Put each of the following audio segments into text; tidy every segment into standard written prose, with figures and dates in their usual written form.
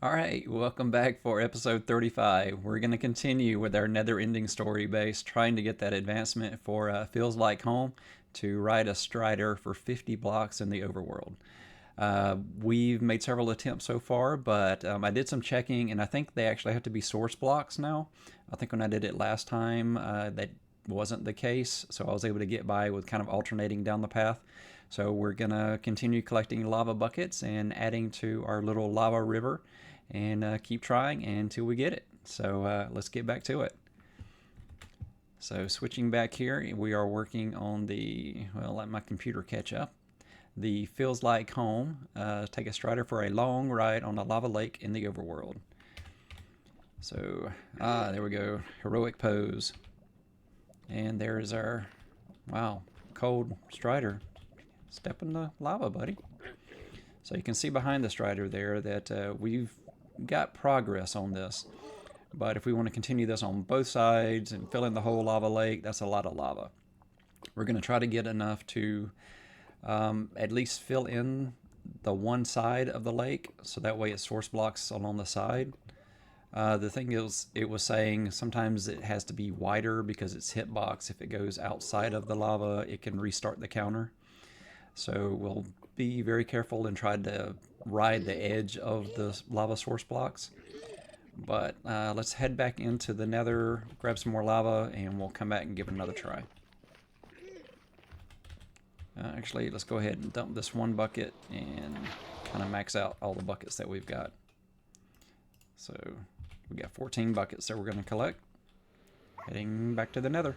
Alright, welcome back for episode 35. We're going to continue with our Nether-Ending story base, trying to get that advancement for Feels Like Home to ride a strider for 50 blocks in the overworld. We've made several attempts so far, but I did some checking, and I think they actually have to be source blocks now. I think when I did it last time, that wasn't the case, so I was able to get by with kind of alternating down the path. So we're going to continue collecting lava buckets and adding to our little lava river and keep trying until we get it. So let's get back to it. So switching back here, we are working on the, well, let my computer catch up. The Feels Like Home. Take a strider for a long ride on a lava lake in the overworld. So, there we go. Heroic pose. And there is our, wow, cold strider. Step in the lava, buddy. So you can see behind the strider there that we've got progress on this. But if we want to continue this on both sides and fill in the whole lava lake, that's a lot of lava. We're going to try to get enough to at least fill in the one side of the lake, so that way it source blocks along the side. The thing is, it was saying sometimes it has to be wider because its hitbox, if it goes outside of the lava, it can restart the counter. So we'll be very careful and try to ride the edge of the lava source blocks. But let's head back into the nether, grab some more lava, and we'll come back and give it another try. Actually, let's go ahead and dump this one bucket and kind of max out all the buckets that we've got. So we got 14 buckets that we're going to collect. Heading back to the nether.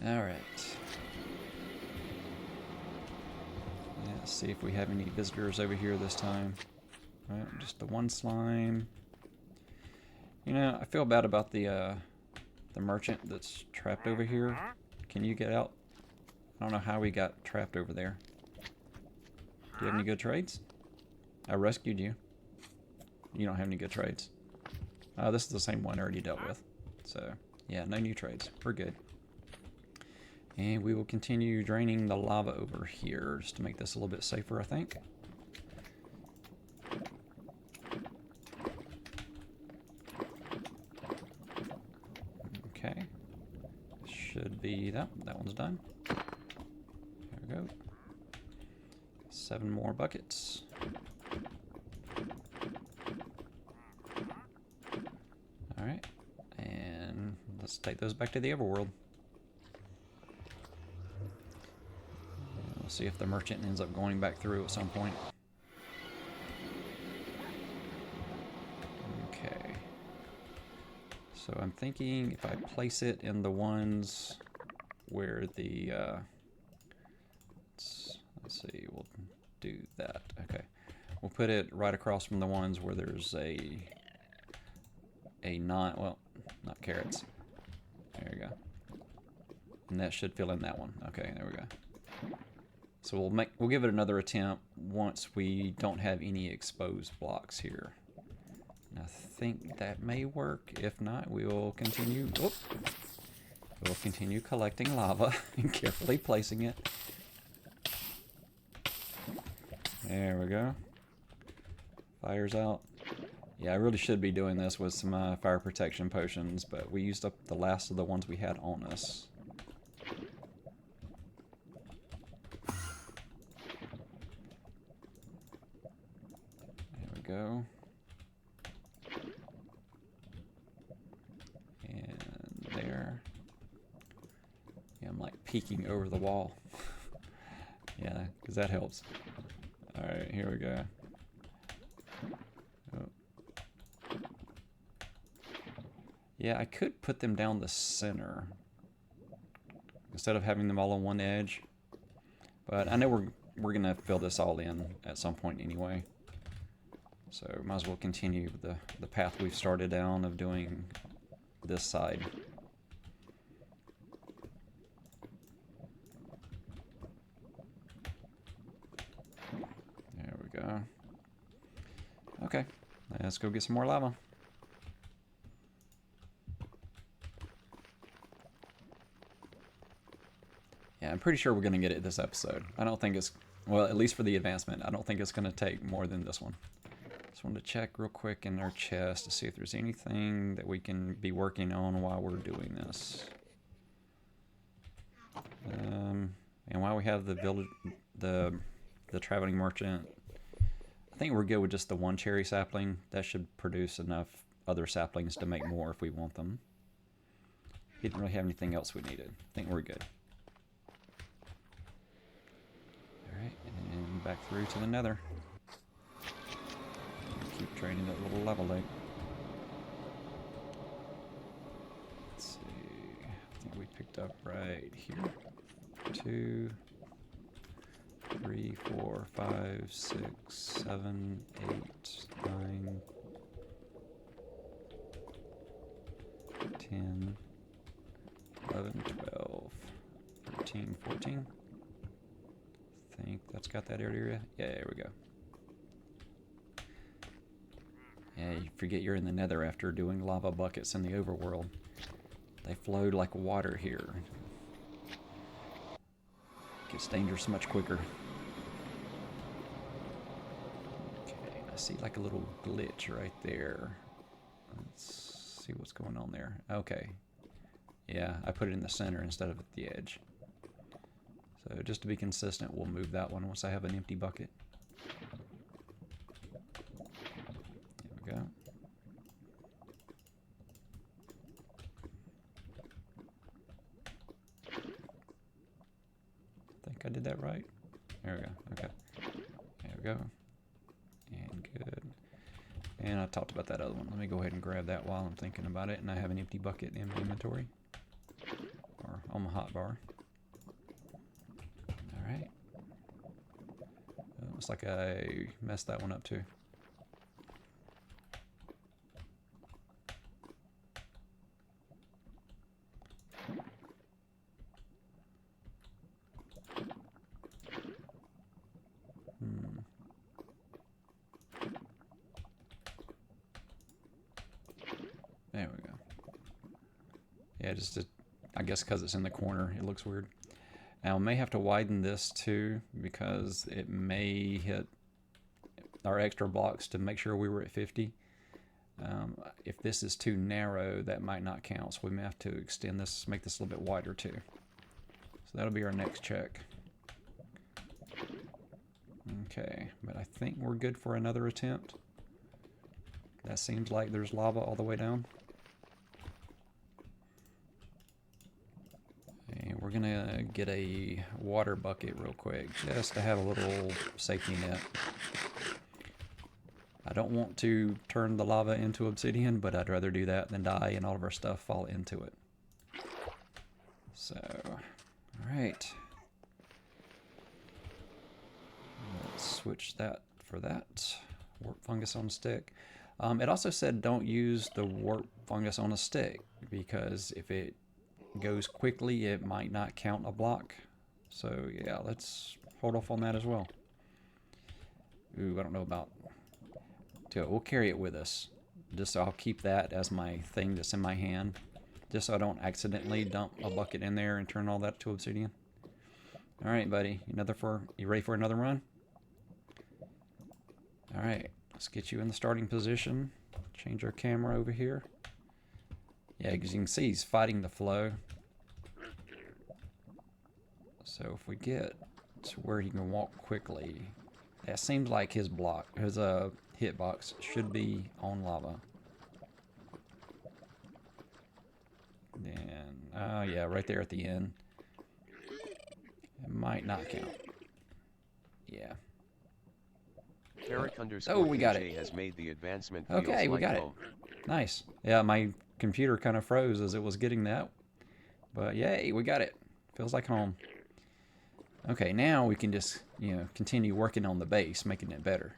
Alright. Let's see if we have any visitors over here this time. Right, just the one slime. You know, I feel bad about the merchant that's trapped over here. Can you get out? I don't know how we got trapped over there. Do you have any good trades? I rescued you. You don't have any good trades. This is the same one I already dealt with. So, yeah, no new trades. We're good. And we will continue draining the lava over here just to make this a little bit safer, I think. Okay. Should be that. That one's done. There we go. 7 more buckets. Alright. And let's take those back to the overworld. We'll see if the merchant ends up going back through at some point. Okay. So I'm thinking if I place it in the ones where the let's see, we'll do that. Okay, we'll put it right across from the ones where there's a not carrots. There you go. And that should fill in that one. Okay, there we go. So we'll give it another attempt once we don't have any exposed blocks here. And I think that may work. If not, we will continue. Whoop. We'll continue collecting lava and carefully placing it. There we go. Fire's out. Yeah, I really should be doing this with some fire protection potions, but we used up the last of the ones we had on us. There we go. And there. Yeah, I'm like peeking over the wall. Yeah, because that helps. Alright, here we go. Oh. Yeah, I could put them down the center instead of having them all on one edge. But I know we're gonna fill this all in at some point anyway. So might as well continue the path we've started down of doing this side. There we go. Okay, let's go get some more lava. Yeah, I'm pretty sure we're going to get it this episode. I don't think it's, well, at least for the advancement, I don't think it's going to take more than this one. Just wanted to check real quick in our chest to see if there's anything that we can be working on while we're doing this. And while we have the village, the traveling merchant, I think we're good with just the one cherry sapling. That should produce enough other saplings to make more if we want them. He didn't really have anything else we needed. I think we're good. Alright, and back through to the nether. Keep training that little lava lake. Let's see. I think we picked up right here. 2, 3, 4, 5, 6, 7, 8, 9, 10, 11, 12, 13, 14. I think that's got that area. Yeah, there we go. Yeah, you forget you're in the nether after doing lava buckets in the overworld. They flowed like water here. Gets dangerous much quicker. Okay, I see like a little glitch right there. Let's see what's going on there. Okay. Yeah, I put it in the center instead of at the edge. So just to be consistent, we'll move that one once I have an empty bucket. There we go. I think I did that right. There we go. Okay. There we go. And good. And I talked about that other one. Let me go ahead and grab that while I'm thinking about it. And I have an empty bucket in my inventory. Or on my hotbar. Alright. Looks like I messed that one up too. There we go. Yeah, I guess because it's in the corner, it looks weird. Now, I may have to widen this too, because it may hit our extra blocks to make sure we were at 50. If this is too narrow, that might not count, so we may have to extend this, make this a little bit wider too. So that'll be our next check. Okay, but I think we're good for another attempt. That seems like there's lava all the way down. And we're gonna get a water bucket real quick, just to have a little safety net. I don't want to turn the lava into obsidian, but I'd rather do that than die and all of our stuff fall into it. So, alright. Let's switch that for that. Warp fungus on a stick. It also said don't use the warp fungus on a stick, because if it goes quickly, it might not count a block. So yeah, let's hold off on that as well. Ooh, I don't know about... We'll carry it with us. Just so I'll keep that as my thing that's in my hand. Just so I don't accidentally dump a bucket in there and turn all that to obsidian. Alright, buddy. You ready for another run? Alright, let's get you in the starting position. Change our camera over here. Yeah, because you can see he's fighting the flow. So if we get to where he can walk quickly, that seems like his hitbox should be on lava. Then, yeah, right there at the end. It might not count. Yeah. Oh, we got it. Has made the advancement. Okay, we got it. Nice. Yeah, my computer kind of froze as it was getting that. But yay, we got it. Feels like home. Okay, now we can just, continue working on the base, making it better.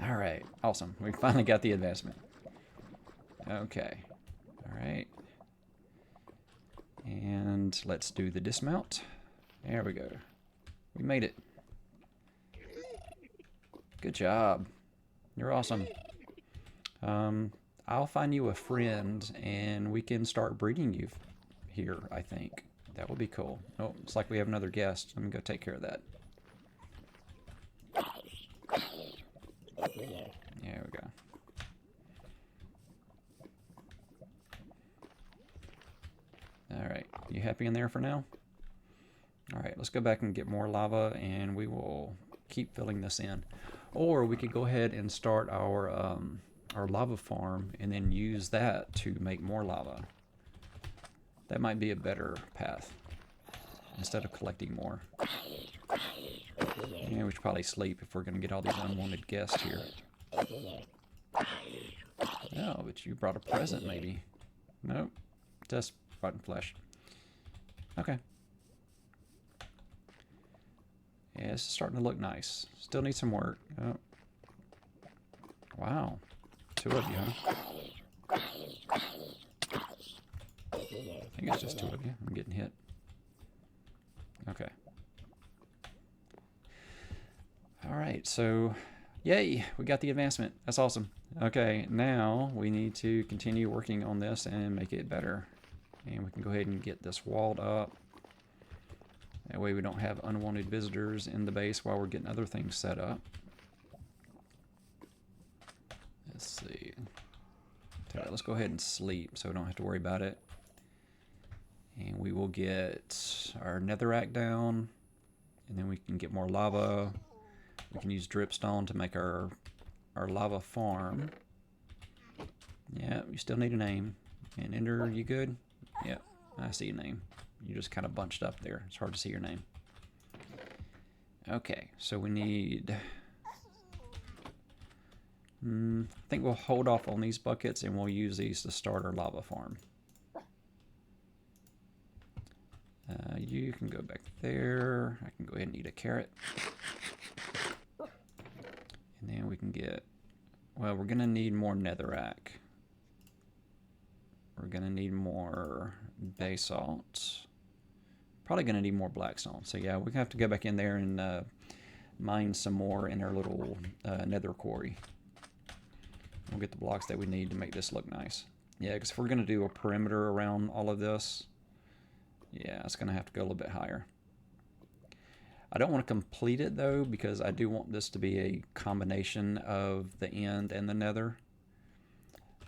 Alright, awesome. We finally got the advancement. Okay. Alright. And let's do the dismount. There we go. We made it. Good job. You're awesome. I'll find you a friend and we can start breeding you here, I think. That would be cool. Oh, it's like we have another guest. Let me go take care of that. happy in there for now? Alright, let's go back and get more lava, and we will keep filling this in. Or we could go ahead and start our lava farm and then use that to make more lava. That might be a better path instead of collecting more. Yeah, we should probably sleep if we're going to get all these unwanted guests here. No, but you brought a present maybe. Nope, just rotten flesh. Okay. Yeah, this is starting to look nice. Still need some work. Oh. Wow. 2 of you, huh? I think it's just 2 of you. I'm getting hit. Okay. Alright, so yay! We got the advancement. That's awesome. Okay, now we need to continue working on this and make it better. And we can go ahead and get this walled up. That way we don't have unwanted visitors in the base while we're getting other things set up. Let's see. Let's go ahead and sleep so we don't have to worry about it. And we will get our netherrack down. And then we can get more lava. We can use dripstone to make our lava farm. Yeah, you still need a name. And Ender, you good? Yeah, I see your name. You just kind of bunched up there. It's hard to see your name. Okay, so we need... I think we'll hold off on these buckets and we'll use these to start our lava farm. You can go back there. I can go ahead and eat a carrot. And then we can get... Well, we're going to need more netherrack. We're going to need more basalt. Probably going to need more blackstone. So yeah, we're going to have to go back in there and mine some more in our little nether quarry. We'll get the blocks that we need to make this look nice. Yeah, because if we're going to do a perimeter around all of this, yeah, it's going to have to go a little bit higher. I don't want to complete it though, because I do want this to be a combination of the end and the nether.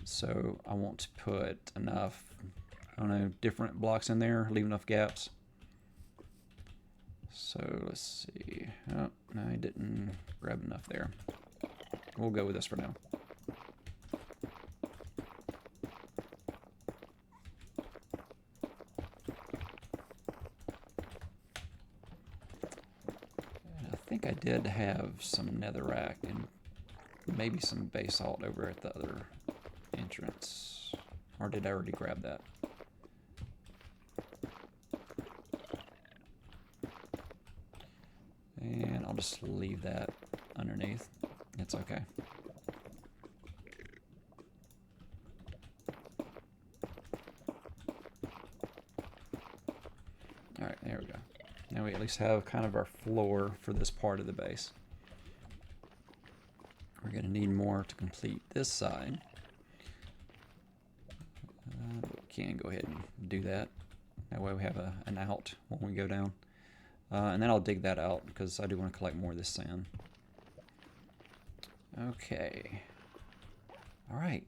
So I want to put enough, I don't know, different blocks in there, leave enough gaps. So let's see. Oh, no, I didn't grab enough there. We'll go with this for now. I think I did have some netherrack and maybe some basalt over at the other entrance. Or did I already grab that? And I'll just leave that underneath. It's okay. Alright, there we go. Now we at least have kind of our floor for this part of the base. We're going to need more to complete this side. But we can go ahead and do that. That way we have an out when we go down. And then I'll dig that out because I do want to collect more of this sand. Okay. Alright.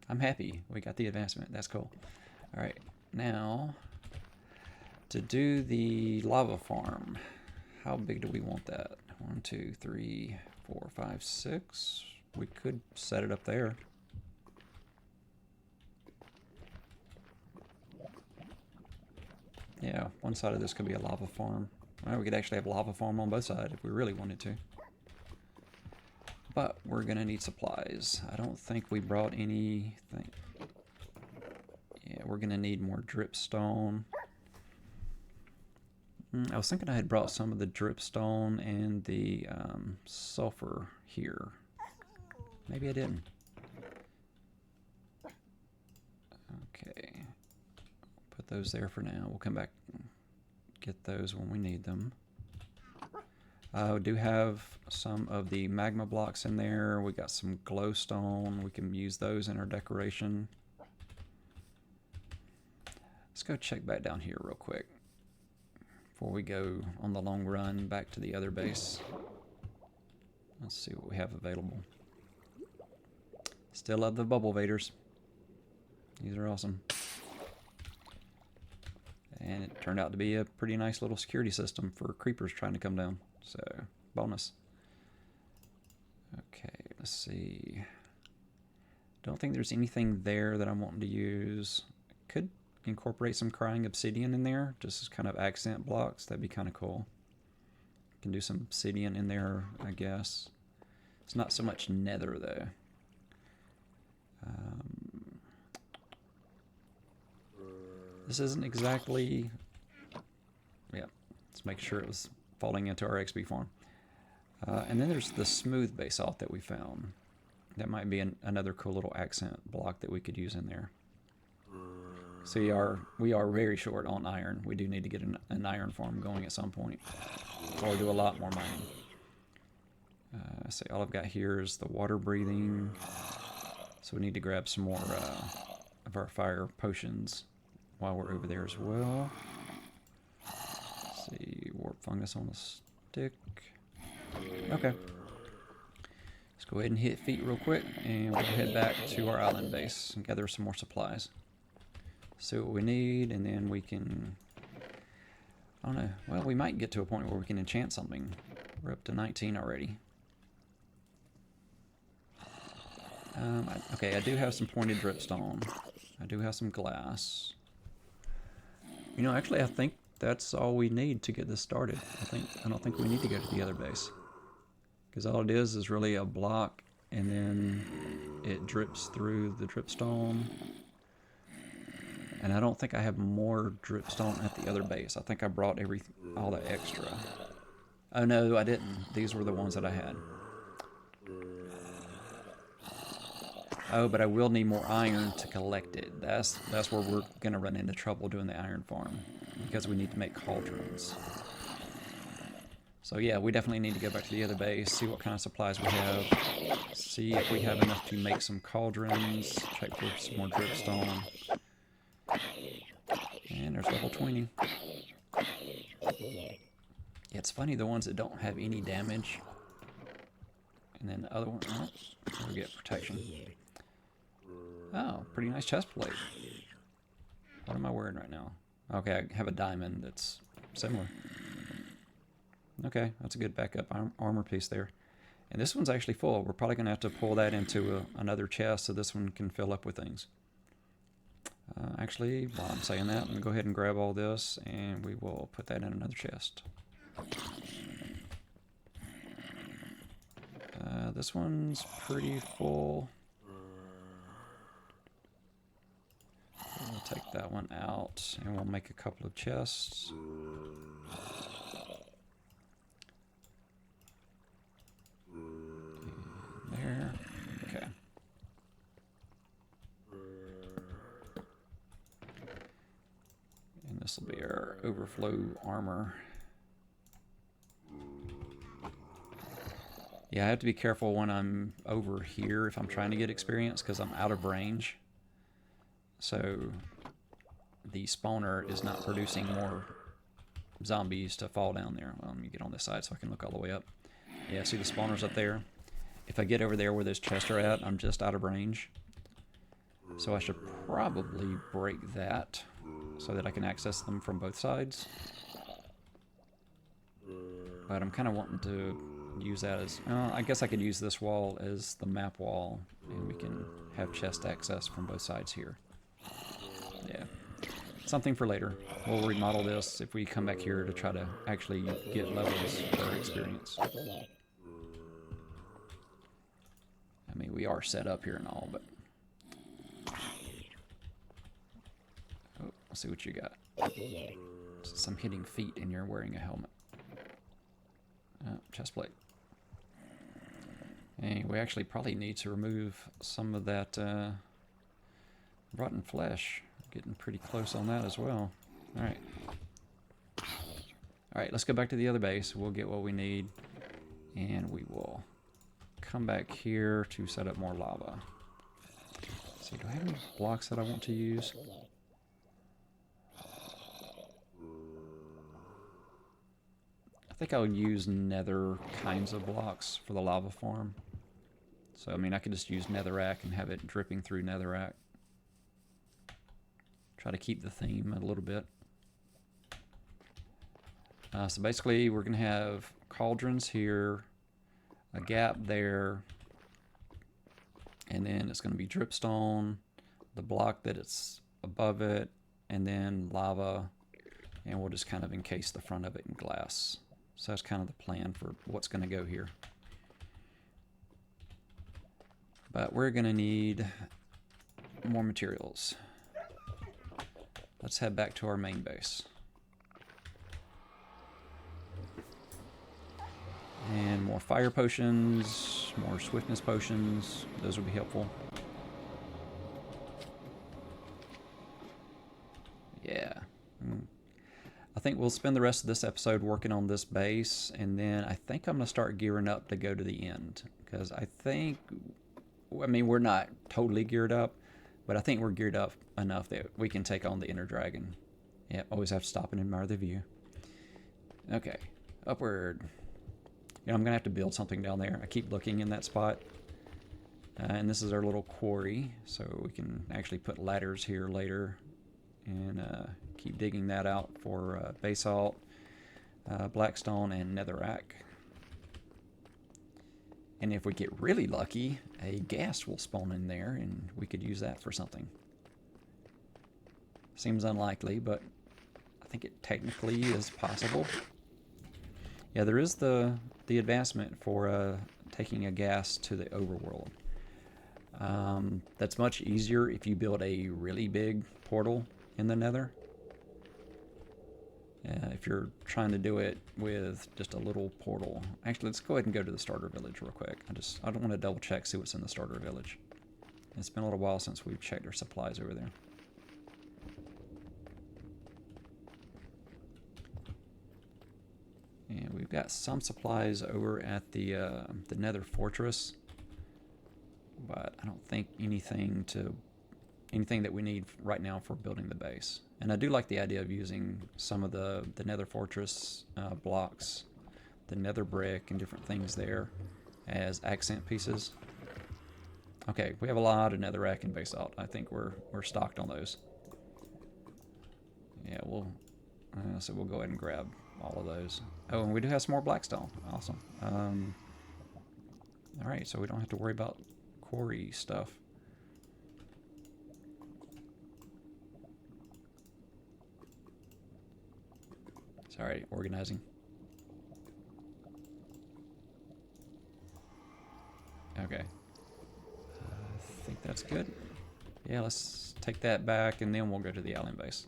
I'm happy. We got the advancement. That's cool. Alright. Now, to do the lava farm, how big do we want that? 1, 2, 3, 4, 5, 6. We could set it up there. Yeah, one side of this could be a lava farm. Well, we could actually have a lava farm on both sides if we really wanted to. But we're going to need supplies. I don't think we brought anything. Yeah, we're going to need more dripstone. I was thinking I had brought some of the dripstone and the sulfur here. Maybe I didn't. Okay. Put those there for now. We'll come back and get those when we need them. We do have some of the magma blocks in there. We got some glowstone. We can use those in our decoration. Let's go check back down here real quick before we go on the long run back to the other base. Let's see what we have available. Still love the bubble vaders. These are awesome. And it turned out to be a pretty nice little security system for creepers trying to come down. So, bonus. Okay, let's see. Don't think there's anything there that I'm wanting to use. Could incorporate some crying obsidian in there, just as kind of accent blocks. That'd be kind of cool. Can do some obsidian in there, I guess. It's not so much nether, though. This isn't exactly... Yeah, let's make sure it was falling into our XP farm. And then there's the smooth basalt that we found. That might be another cool little accent block that we could use in there. So we are very short on iron. We do need to get an iron farm going at some point. Or do a lot more mining. So all I've got here is the water breathing. So we need to grab some more of our fire potions while we're over there as well. Let's see, warp fungus on the stick. Okay. Let's go ahead and hit feet real quick, and we'll head back to our island base and gather some more supplies. See what we need, and then we can... I don't know. Well, we might get to a point where we can enchant something. We're up to 19 already. Okay, I do have some pointed dripstone. I do have some glass. You know, actually, I think that's all we need to get this started. I don't think we need to go to the other base. Because all it is really a block, and then it drips through the dripstone. And I don't think I have more dripstone at the other base. I think I brought all the extra. Oh no, I didn't. These were the ones that I had. Oh, but I will need more iron to collect it. That's where we're gonna run into trouble doing the iron farm, because we need to make cauldrons. So yeah, we definitely need to go back to the other base, see what kind of supplies we have, see if we have enough to make some cauldrons, check for some more dripstone. And there's level 20. Yeah, it's funny, the ones that don't have any damage. And then the other one, oh, we get protection. Oh, pretty nice chest plate. What am I wearing right now? Okay, I have a diamond that's similar. Okay, that's a good backup armor piece there. And this one's actually full. We're probably going to have to pull that into another chest so this one can fill up with things. Actually, while I'm saying that, I'm going to go ahead and grab all this, and we will put that in another chest. This one's pretty full. We'll take that one out, and we'll make a couple of chests. There. Okay. And this will be our overflow armor. Yeah, I have to be careful when I'm over here if I'm trying to get experience, because I'm out of range. So the spawner is not producing more zombies to fall down there. Well, let me get on this side so I can look all the way up. Yeah, see the spawners up there? If I get over there where those chests are at, I'm just out of range. So I should probably break that so that I can access them from both sides. But I'm kind of wanting to use that as... I guess I could use this wall as the map wall, and we can have chest access from both sides here. Yeah. Something for later. We'll remodel this if we come back here to try to actually get levels for experience. I mean, we are set up here and all, but... Oh, let's see what you got. Some hitting feet and you're wearing a helmet. Chest plate. And we actually probably need to remove some of that rotten flesh. Getting pretty close on that as well. Alright. Alright, let's go back to the other base. We'll get what we need. And we will come back here to set up more lava. Let's see, do I have any blocks that I want to use? I think I'll use nether kinds of blocks for the lava farm. So, I mean, I could just use netherrack and have it dripping through netherrack. Try to keep the theme a little bit. So basically we're going to have cauldrons here, a gap there, and then it's going to be dripstone, the block that it's above it, and then lava, and we'll just kind of encase the front of it in glass. So that's kind of the plan for what's going to go here. But we're going to need more materials. Let's head back to our main base. And more fire potions, more swiftness potions. Those would be helpful. Yeah. I think we'll spend the rest of this episode working on this base, and then I think I'm going to start gearing up to go to the end. Because I think, I mean, we're not totally geared up, but I think we're geared up enough that we can take on the inner dragon. Yeah, always have to stop and admire the view. Okay, upward. You know, I'm going to have to build something down there. I keep looking in that spot. And this is our little quarry, so we can actually put ladders here later. And keep digging that out for basalt, blackstone, and netherrack. And if we get really lucky, a ghast will spawn in there, and we could use that for something. Seems unlikely, but I think it technically is possible. Yeah, there is the advancement for taking a ghast to the overworld. That's much easier if you build a really big portal in the nether. If you're trying to do it with just a little portal. Actually, let's go ahead and go to the starter village real quick. I don't want to double check, see what's in the starter village. It's been a little while since we've checked our supplies over there. And we've got some supplies over at the nether fortress, but I don't think anything that we need right now for building the base. And I do like the idea of using some of the nether fortress blocks, the nether brick and different things there as accent pieces. Okay, we have a lot of netherrack and basalt. I think we're stocked on those. Yeah, so we'll go ahead and grab all of those. Oh, and we do have some more blackstone. Awesome. All right, so we don't have to worry about quarry stuff. Sorry, organizing. Okay. I think that's good. Yeah, let's take that back, and then we'll go to the alien base.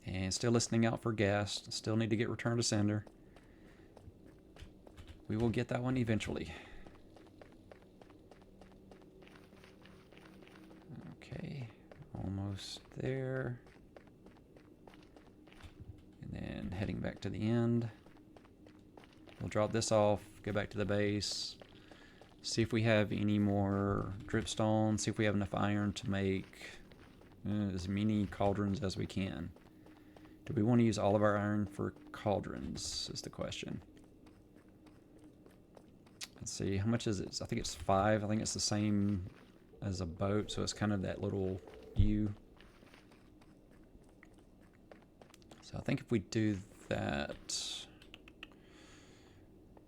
And still listening out for ghast. Still need to get return to sender. We will get that one eventually. Okay, almost there. And then heading back to the end. We'll drop this off, go back to the base, see if we have any more dripstone, see if we have enough iron to make as many cauldrons as we can. Do we want to use all of our iron for cauldrons is the question. Let's see, how much is it? I think it's 5. I think it's the same as a boat, so it's kind of that little U. So I think if we do that...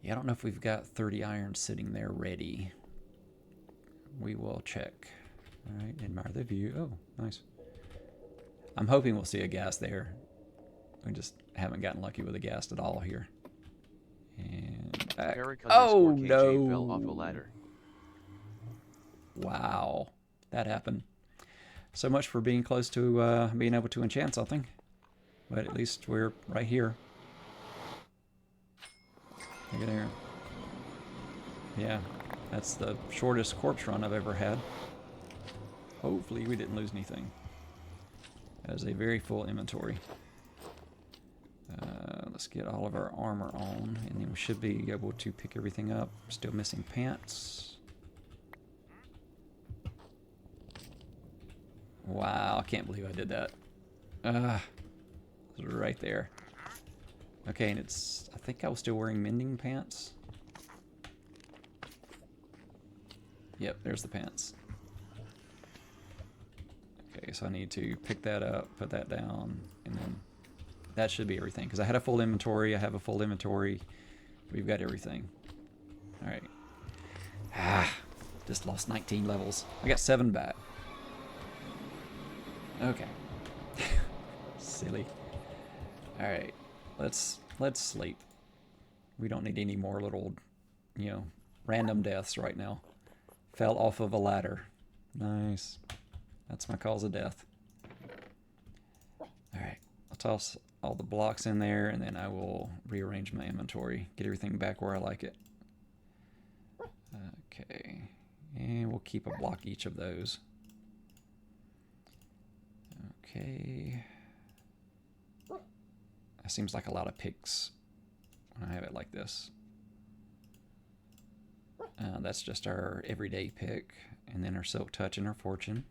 Yeah, I don't know if we've got 30 iron sitting there ready. We will check. All right, admire the view. Oh, nice. I'm hoping we'll see a ghast there. We just haven't gotten lucky with a ghast at all here. And back. Oh, no. Fell off a ladder. Wow, that happened. So much for being close to being able to enchant something. But at least we're right here. Look at there. Yeah, that's the shortest corpse run I've ever had. Hopefully we didn't lose anything. That is a very full inventory. Let's get all of our armor on, and then we should be able to pick everything up. Still missing pants. Wow, I can't believe I did that. It's right there. Okay, and it's, I think I was still wearing mending pants. Yep, there's the pants. Okay, so I need to pick that up, put that down, and then That should be everything, because I had a full inventory. I have a full inventory. We've got everything. All right. Ah, just lost 19 levels. I got 7 back. Okay. Silly. All right. Let's sleep. We don't need any more little, you know, random deaths right now. Fell off of a ladder. Nice. That's my cause of death. All right. I'll toss all the blocks in there, and then I will rearrange my inventory. Get everything back where I like it. Okay. And we'll keep a block each of those. Okay. That seems like a lot of picks when I have it like this. That's just our everyday pick, and then our silk touch and our fortune.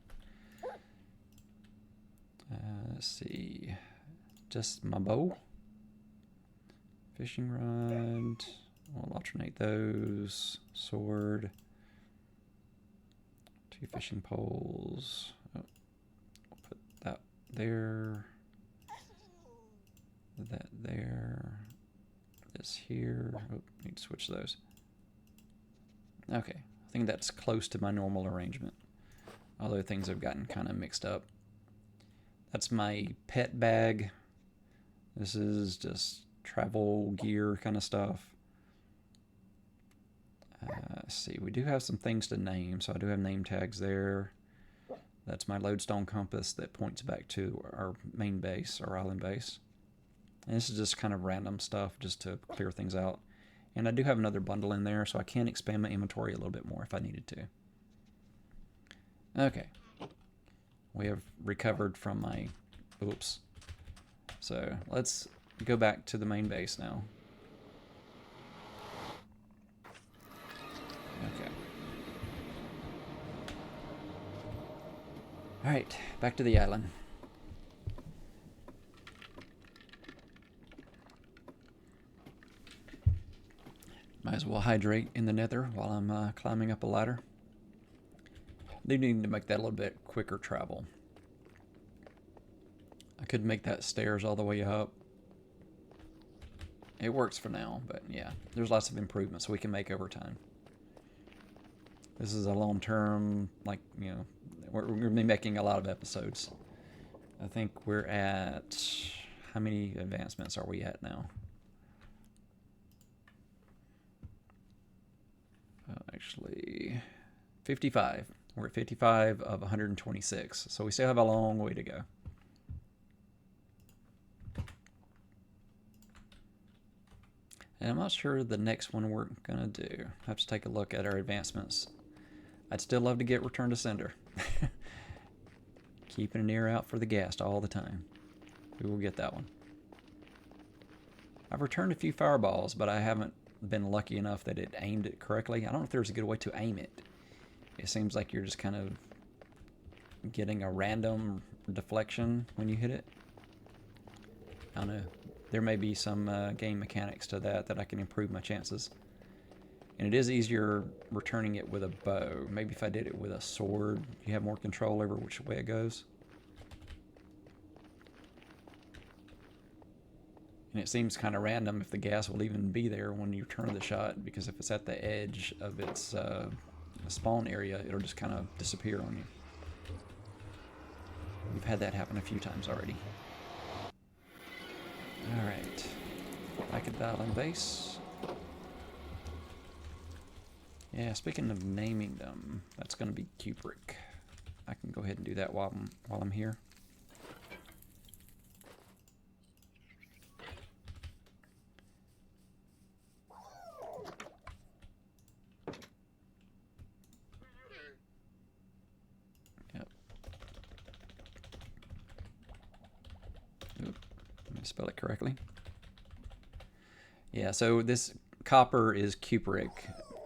Let's see, just my bow, fishing rod. We'll alternate those. Sword, 2 fishing poles. Oh, we'll put that there. That there. This here. Oh, need to switch those. Okay, I think that's close to my normal arrangement. Although things have gotten kind of mixed up. That's my pet bag. This is just travel gear kind of stuff. Let's see, we do have some things to name, so I do have name tags there. That's my lodestone compass that points back to our main base, our island base. And this is just kind of random stuff just to clear things out. And I do have another bundle in there, so I can expand my inventory a little bit more if I needed to. Okay. We have recovered from my oops. So let's go back to the main base now. Okay. Alright, back to the island. Might as well hydrate in the nether while I'm climbing up a ladder. They need to make that a little bit quicker travel. I could make that stairs all the way up. It works for now, but yeah, there's lots of improvements we can make over time. This is a long-term, like, you know, we're going to be making a lot of episodes. I think we're at, how many advancements are we at now? Actually, 55. We're at 55 of 126, so we still have a long way to go. And I'm not sure the next one we're going to do. I have to take a look at our advancements. I'd still love to get Return to Sender. Keeping an ear out for the ghast all the time. We will get that one. I've returned a few fireballs, but I haven't been lucky enough that it aimed it correctly. I don't know if there's a good way to aim it. It seems like you're just kind of getting a random deflection when you hit it. I don't know. There may be some game mechanics to that I can improve my chances. And it is easier returning it with a bow. Maybe if I did it with a sword, you have more control over which way it goes. And it seems kind of random if the gas will even be there when you turn the shot, because if it's at the edge of its spawn area, it'll just kind of disappear on you. We've had that happen a few times already. Alright, back at the island base. Yeah, speaking of naming them, that's going to be Kubrick. I can go ahead and do that while I'm here. Yep. Oop, let me spell it correctly. Yeah, so this copper is Kubrick.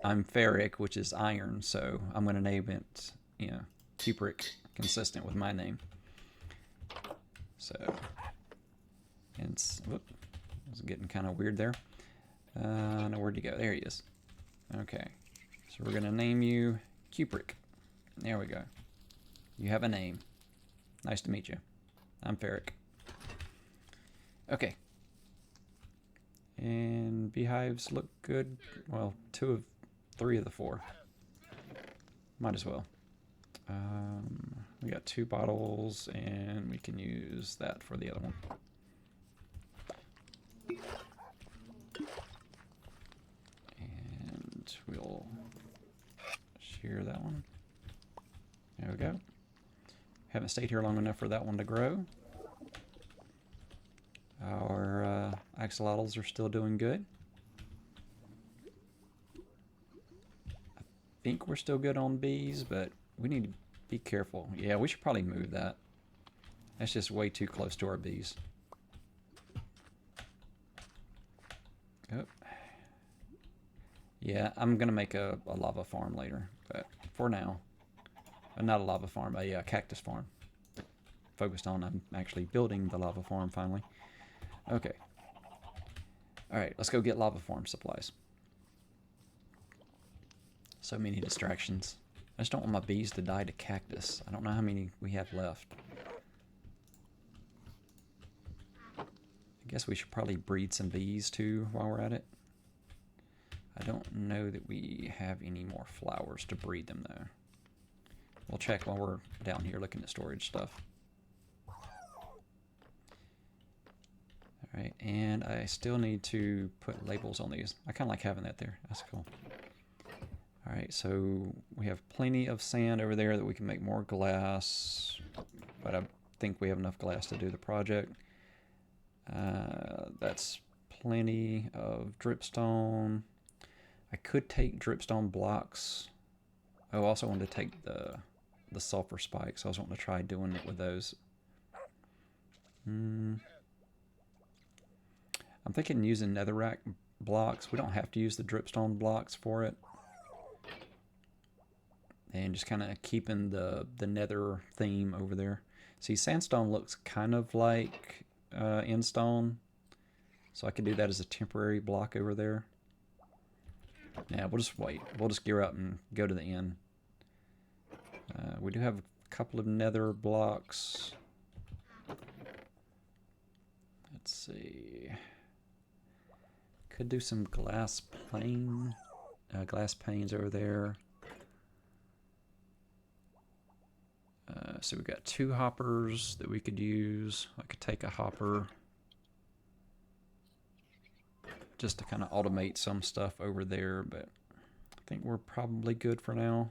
I'm ferric, which is iron, so I'm going to name it, you know, Kubrick, consistent with my name. So, it's, whoop, it's getting kind of weird there. Now where'd you go? There he is. Okay, so we're going to name you Kubrick. There we go. You have a name. Nice to meet you. I'm ferric. Okay. And beehives look good. Well, 3 of the 4. Might as well. We got 2 bottles, and we can use that for the other one. And we'll shear that one. There we go. Haven't stayed here long enough for that one to grow. Our axolotls are still doing good. I think we're still good on bees, but we need to be careful. Yeah, we should probably move that. That's just way too close to our bees. Oh. Yeah, I'm going to make a lava farm later, but for now, not a lava farm, a cactus farm. Focused on, I'm actually building the lava farm finally. Okay. Alright, let's go get lava farm supplies. So many distractions. I just don't want my bees to die to cactus. I don't know how many we have left. I guess we should probably breed some bees too while we're at it. I don't know that we have any more flowers to breed them though. We'll check while we're down here looking at storage stuff. Alright, and I still need to put labels on these. I kind of like having that there. That's cool. Alright, so we have plenty of sand over there that we can make more glass, but I think we have enough glass to do the project. That's plenty of dripstone. I could take dripstone blocks. I also wanted to take the sulfur spikes. I was wanting to try doing it with those. I'm thinking using netherrack blocks. We don't have to use the dripstone blocks for it. And just kind of keeping the nether theme over there. See, sandstone looks kind of like endstone. So I could do that as a temporary block over there. Yeah, we'll just wait. We'll just gear up and go to the end. We do have a couple of nether blocks. Let's see. Could do some glass panes over there. So we've got 2 hoppers that we could use. I could take a hopper just to kind of automate some stuff over there, but I think we're probably good for now.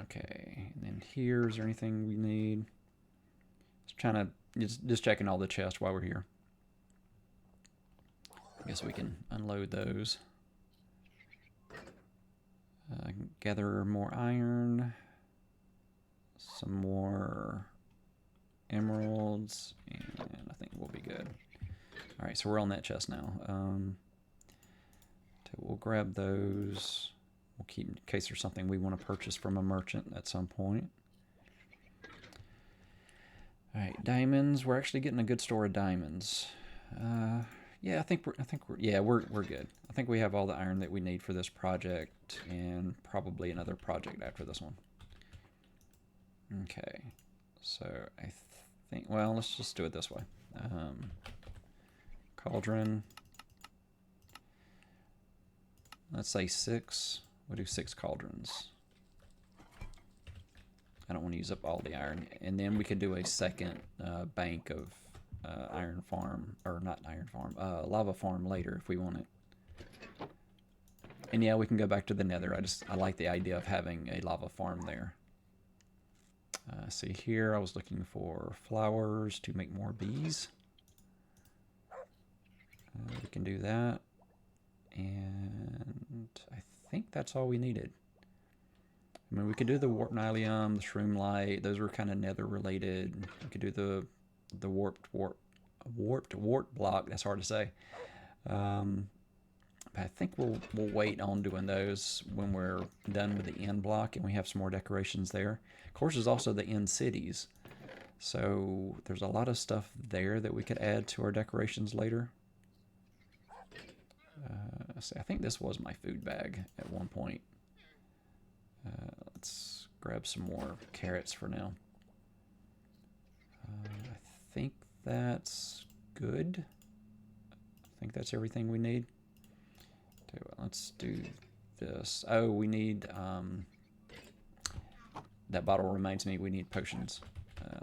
Okay, and then here, is there anything we need? Just trying to, just checking all the chests while we're here. I guess we can unload those. Gather more iron, some more emeralds, and I think we'll be good. Alright, so we're on that chest now. We'll grab those. We'll keep in case there's something we want to purchase from a merchant at some point. Alright, diamonds. We're actually getting a good store of diamonds. Yeah, I think we're good. I think we have all the iron that we need for this project, and probably another project after this one. Okay, so I think, well, let's just do it this way. Cauldron. Let's say 6. We'll do 6 cauldrons. I don't want to use up all the iron, and then we could do a second bank of iron farm, or not iron farm, lava farm later if we want it. And yeah, we can go back to the nether. I like the idea of having a lava farm there. See here, I was looking for flowers to make more bees. We can do that. And I think that's all we needed. I mean, we could do the warp nylium, the shroom light. Those were kind of nether related. We could do the warped wart block. That's hard to say. But I think we'll wait on doing those when we're done with the end block and we have some more decorations there. Of course, there's also the end cities. So there's a lot of stuff there that we could add to our decorations later. See, I think this was my food bag at one point. Let's grab some more carrots for now. I think that's good. I think that's everything we need. Okay, well, let's do this. Oh, we need, that bottle reminds me we need potions.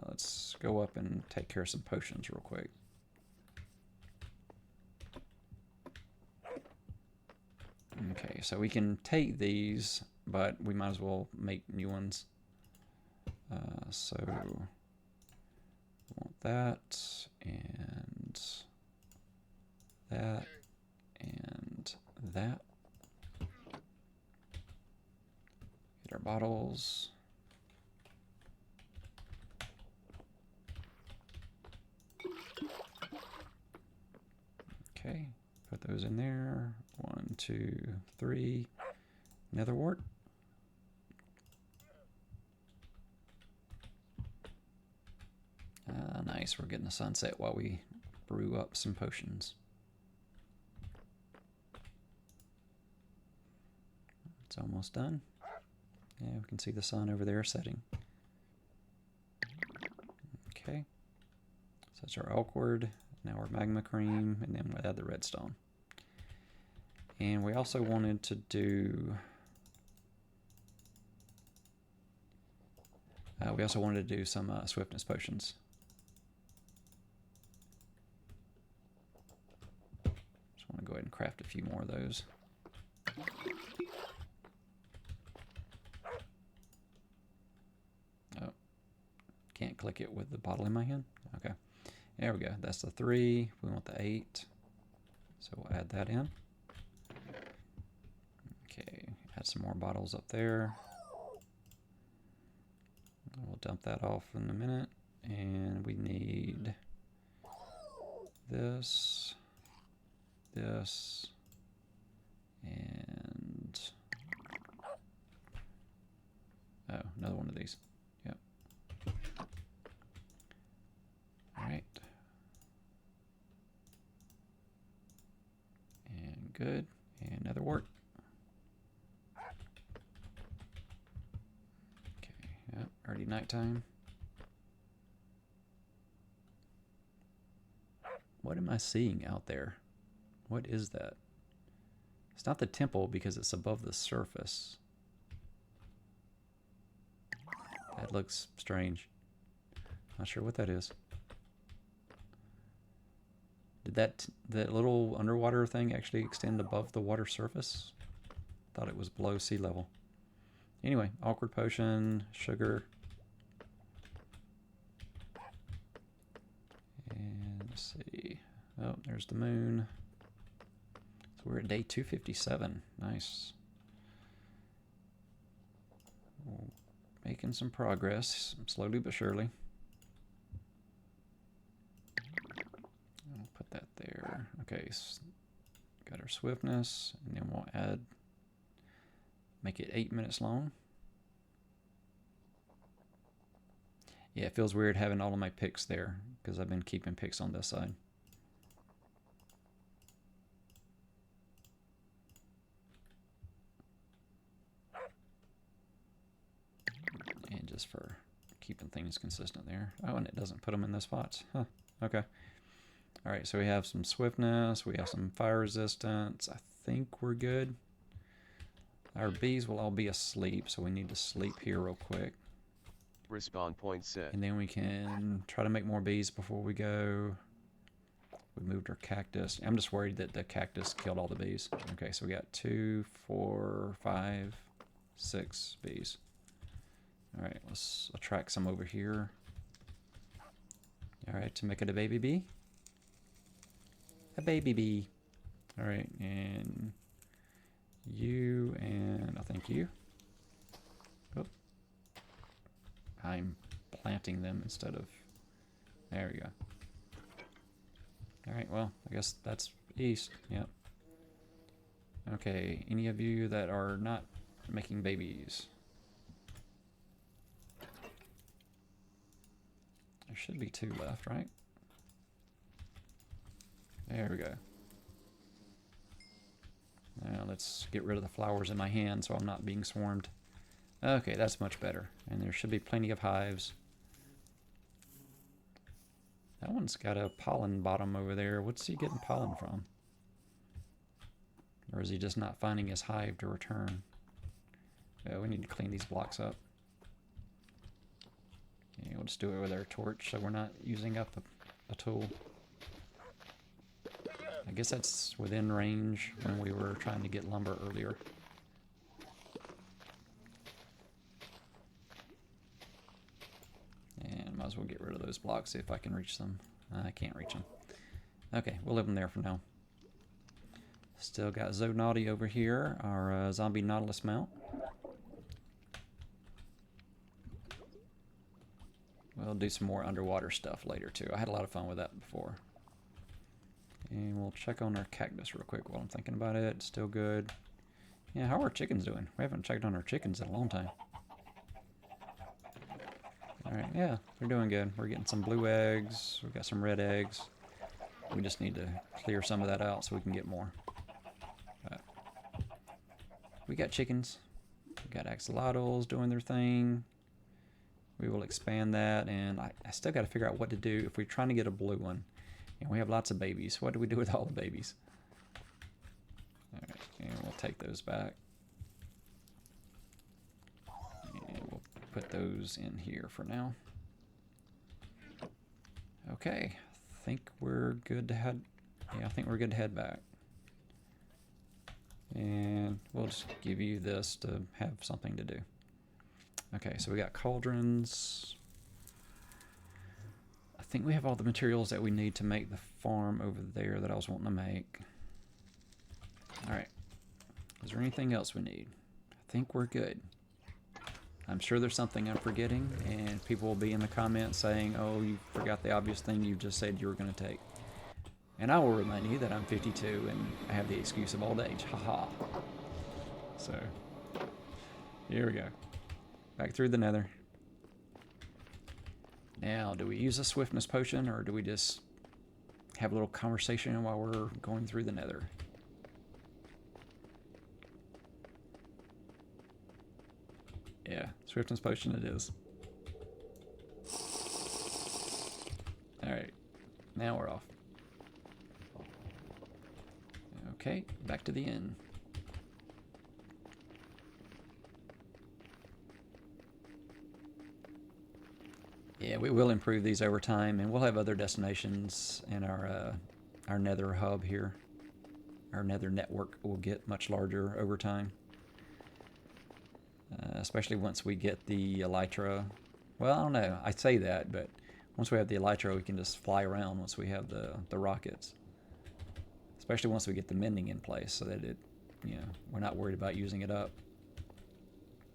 Let's go up and take care of some potions real quick. Okay, so we can take these, but we might as well make new ones. So we want that, and that, and that. Get our bottles. Okay, put those in there. 1, 2, 3. Nether wart. Nice, we're getting a sunset while we brew up some potions. It's almost done. Yeah, we can see the sun over there setting. Okay, so that's our awkward. Now our magma cream, and then we'll add the redstone. And we also wanted to do... we also wanted to do some swiftness potions. Just want to go ahead and craft a few more of those. Oh, can't click it with the bottle in my hand. Okay, there we go. That's the 3. We want the 8, so we'll add that in. Okay, add some more bottles up there. We'll dump that off in a minute. And we need this, this, and oh, another one of these. Yep. All right. And good. And another wart. Yep, already nighttime. What am I seeing out there? What is that? It's not the temple because it's above the surface. That looks strange. Not sure what that is. Did that little underwater thing actually extend above the water surface? Thought it was below sea level. Anyway, awkward potion, sugar. And let's see. Oh, there's the moon. So we're at day 257. Nice. We're making some progress, slowly but surely. I'll put that there. Okay, so got our swiftness, and then we'll add, make it 8 minutes long. Yeah, it feels weird having all of my picks there because I've been keeping picks on this side. And just for keeping things consistent there. Oh, and it doesn't put them in the spots. Huh, okay. All right, so we have some swiftness, we have some fire resistance. I think we're good. Our bees will all be asleep, so we need to sleep here real quick. Respawn point set. And then we can try to make more bees before we go. We moved our cactus. I'm just worried that the cactus killed all the bees. Okay, so we got 2, 4, 5, 6 bees. All right, let's attract some over here. All right, to make it a baby bee. A baby bee. All right, and you, and I think you. Oh. I'm planting them instead of... There we go. All right, well, I guess that's east. Yep. Okay, any of you that are not making babies? There should be 2 left, right? There we go. Now let's get rid of the flowers in my hand so I'm not being swarmed. Okay, that's much better. And there should be plenty of hives. That one's got a pollen bottom over there. What's he getting pollen from? Or is he just not finding his hive to return? Yeah, we need to clean these blocks up. Yeah, we'll just do it with our torch so we're not using up a tool. I guess that's within range when we were trying to get lumber earlier. And might as well get rid of those blocks, see if I can reach them. I can't reach them. Okay, we'll leave them there for now. Still got Zonaughty over here, our zombie Nautilus mount. We'll do some more underwater stuff later too. I had a lot of fun with that before. And we'll check on our cactus real quick while I'm thinking about it. Still good. Yeah, how are our chickens doing? We haven't checked on our chickens in a long time. Alright, yeah, they're doing good. We're getting some blue eggs. We've got some red eggs. We just need to clear some of that out so we can get more. But we got chickens. We got axolotls doing their thing. We will expand that, and I still got to figure out what to do if we're trying to get a blue one. And we have lots of babies. What do we do with all the babies? Alright, and we'll take those back. And we'll put those in here for now. Okay, I think we're good to head. Yeah, I think we're good to head back. And we'll just give you this to have something to do. Okay, so we got cauldrons. I think we have all the materials that we need to make the farm over there that I was wanting to make. Alright. Is there anything else we need? I think we're good. I'm sure there's something I'm forgetting, and people will be in the comments saying, oh, you forgot the obvious thing you just said you were going to take. And I will remind you that I'm 52 and I have the excuse of old age. Haha. So, here we go. Back through the nether. Now, do we use a swiftness potion, or do we just have a little conversation while we're going through the nether? Yeah, swiftness potion it is. Alright, now we're off. Okay, back to the inn. Yeah, we will improve these over time, and we'll have other destinations in our nether hub here. Our nether network will get much larger over time. Especially once we get the elytra. Well, I don't know. I say that, but once we have the elytra, we can just fly around once we have the rockets. Especially once we get the mending in place, so that it, you know, we're not worried about using it up.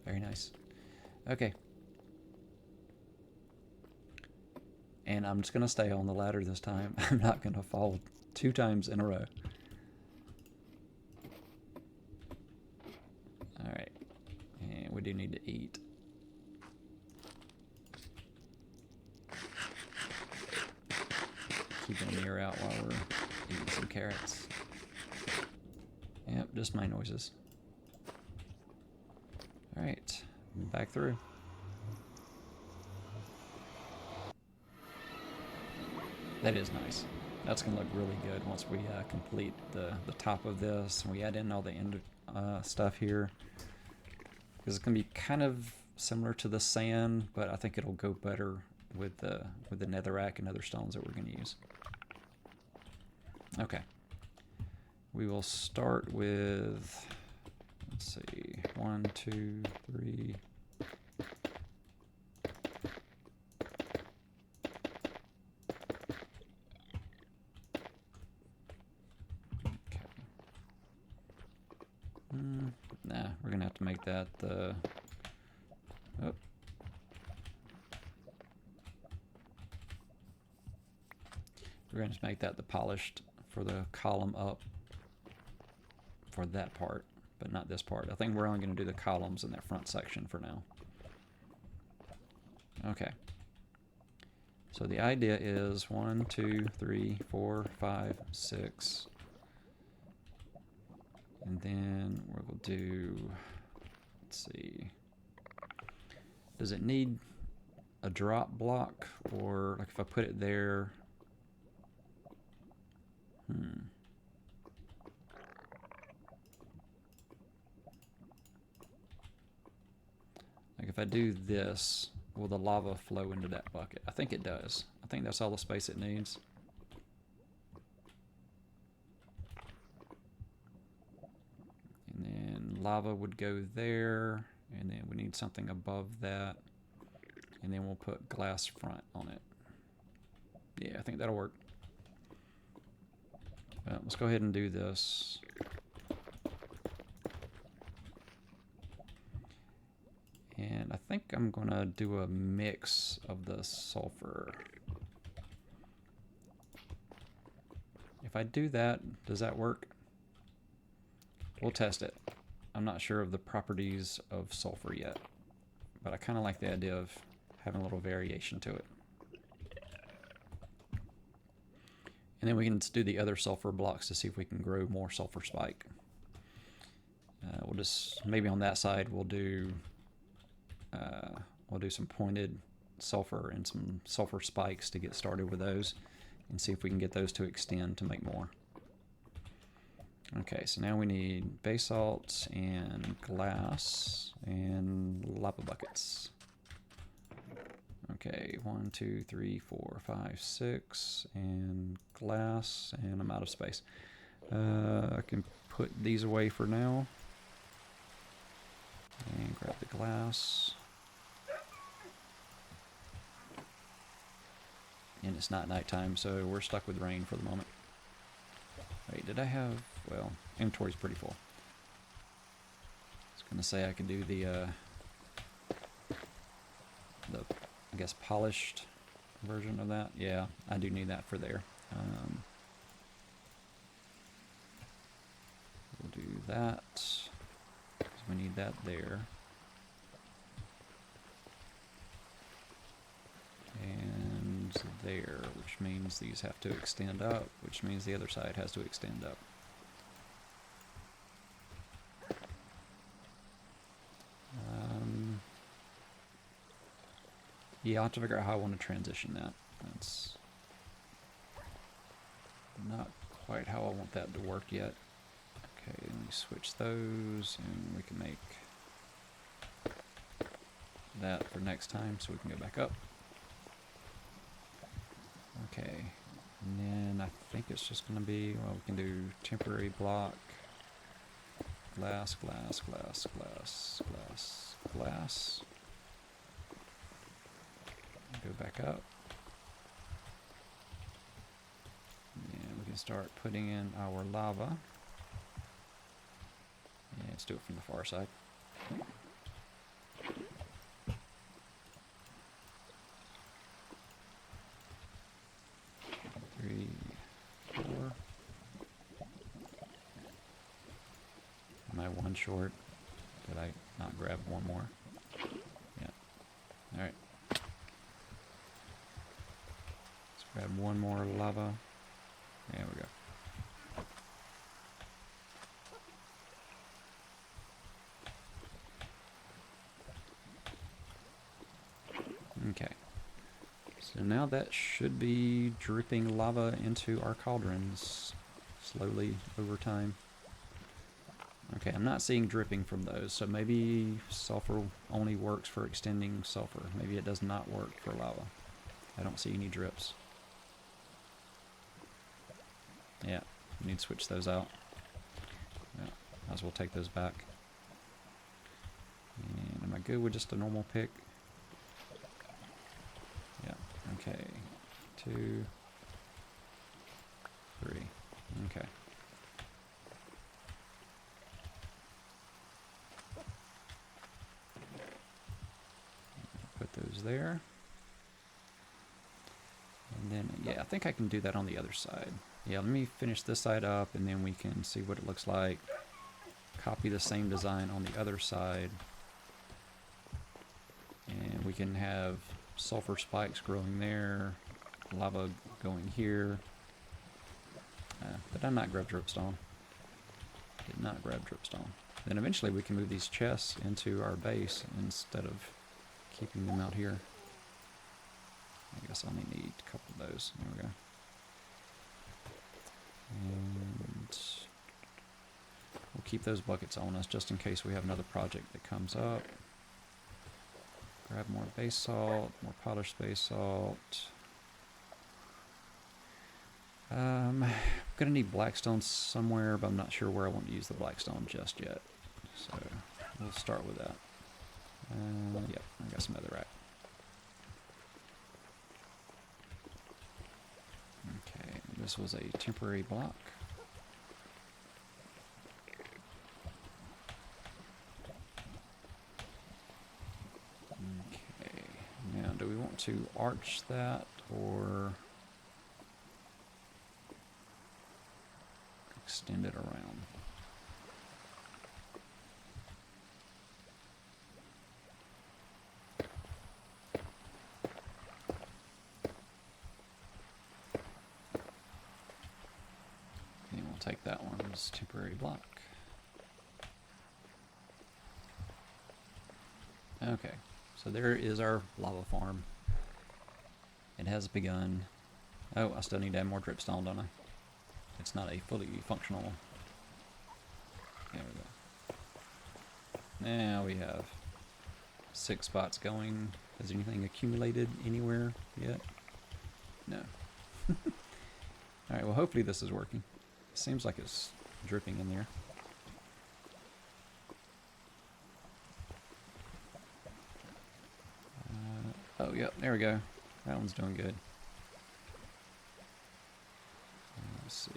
Very nice. Okay. And I'm just going to stay on the ladder this time. I'm not going to fall 2 times in a row. Alright. And we do need to eat. Keeping an ear out while we're eating some carrots. Yep, just my noises. Alright, back through. That is nice. That's going to look really good once we complete the top of this and we add in all the end stuff here. Because it's going to be kind of similar to the sand, but I think it'll go better with the netherrack and other stones that we're going to use. Okay. We will start with, let's see, 1, 2, 3. Nah, we're gonna have to make that the. Oh. We're gonna just make that the polished for the column up for that part, but not this part. I think we're only gonna do the columns in that front section for now. Okay. So the idea is 1, 2, 3, 4, 5, 6. And then we'll do, let's see, does it need a drop block, or like if I put it there, Like if I do this, will the lava flow into that bucket? I think it does. I think that's all the space it needs. And then lava would go there, and then we need something above that. And then we'll put glass front on it. Yeah, I think that'll work. Let's go ahead and do this. And I think I'm gonna do a mix of the sulfur. If I do that, does that work? We'll test it. I'm not sure of the properties of sulfur yet, but I kind of like the idea of having a little variation to it. And then we can do the other sulfur blocks to see if we can grow more sulfur spike. We'll just, maybe on that side, we'll do some pointed sulfur and some sulfur spikes to get started with those and see if we can get those to extend to make more. Okay, so now we need basalt and glass and lava buckets. Okay, 1, 2, 3, 4, 5, 6, and glass, and I'm out of space. I can put these away for now. And grab the glass. And it's not nighttime, so we're stuck with rain for the moment. Wait, did I have... well, inventory's pretty full. I was gonna say I could do the I guess polished version of that. Yeah, I do need that for there. We'll do that. 'Cause we need that there. And there, which means these have to extend up, which means the other side has to extend up. Yeah, I'll have to figure out how I want to transition that. That's not quite how I want that to work yet. Okay, let me switch those, and we can make that for next time so we can go back up. Okay, and then I think it's just going to be, well, we can do temporary block, glass, glass, glass, glass, glass, glass. Go back up. And we can start putting in our lava. Yeah, let's do it from the far side. 3, 4. Am I one short? Did I not grab one more? Yeah. Alright. Grab one more lava. There we go. Okay. So now that should be dripping lava into our cauldrons slowly over time. Okay, I'm not seeing dripping from those, so maybe sulfur only works for extending sulfur. Maybe it does not work for lava. I don't see any drips. Yeah, we need to switch those out. Yeah, might as well take those back. And am I good with just a normal pick? Yeah, okay. 2, 3. Okay. Put those there. And then, yeah, I think I can do that on the other side. Yeah, let me finish this side up, and then we can see what it looks like. Copy the same design on the other side. And we can have sulfur spikes growing there, lava going here. Did I not grab dripstone? Did not grab dripstone. Then eventually we can move these chests into our base instead of keeping them out here. I guess I only need a couple of those. There we go. And we'll keep those buckets on us just in case we have another project that comes up. Grab more base salt, more polished base salt. Gonna need blackstone somewhere, but I'm not sure where I want to use the blackstone just yet. So we'll start with that. Yep, I got some netherrack. Okay, this was a temporary block. Okay, now do we want to arch that or extend it around? And we'll take that one as temporary block. Okay, so there is our lava farm. It has begun. Oh, I still need to add more dripstone, don't I? It's not a fully functional. There we go. Now we have 6 spots going. Has anything accumulated anywhere yet? No. Alright, well hopefully this is working. Seems like it's dripping in there. Oh, yep, there we go. That one's doing good. Let's see.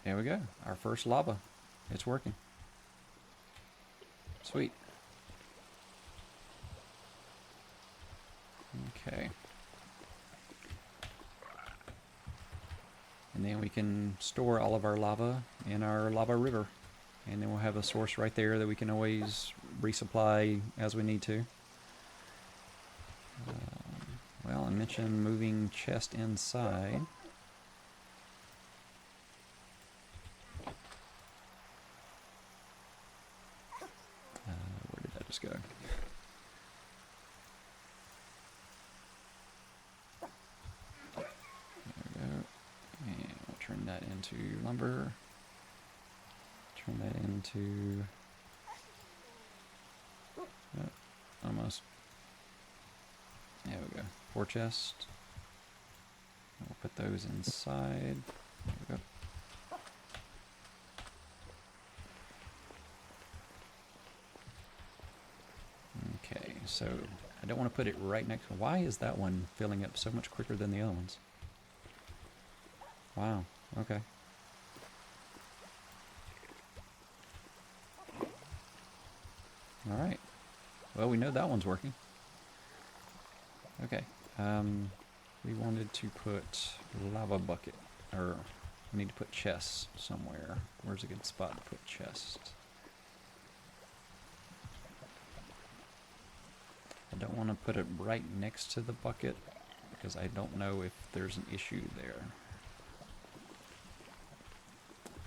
There we go. Our first lava. It's working. Sweet. Okay. And then we can store all of our lava in our lava river. And then we'll have a source right there that we can always resupply as we need to. Well, I mentioned moving chest inside. Where did that just go? There we go. And we'll turn that into lumber. Turn that into... almost. There we go. 4 chests. We'll put those inside. There we go. Okay, so I don't want to put it right next. Why is that one filling up so much quicker than the other ones? Wow, okay. Alright. Well, we know that one's working. Okay. We wanted to put lava bucket, or we need to put chests somewhere. Where's a good spot to put chests? I don't want to put it right next to the bucket because I don't know if there's an issue there.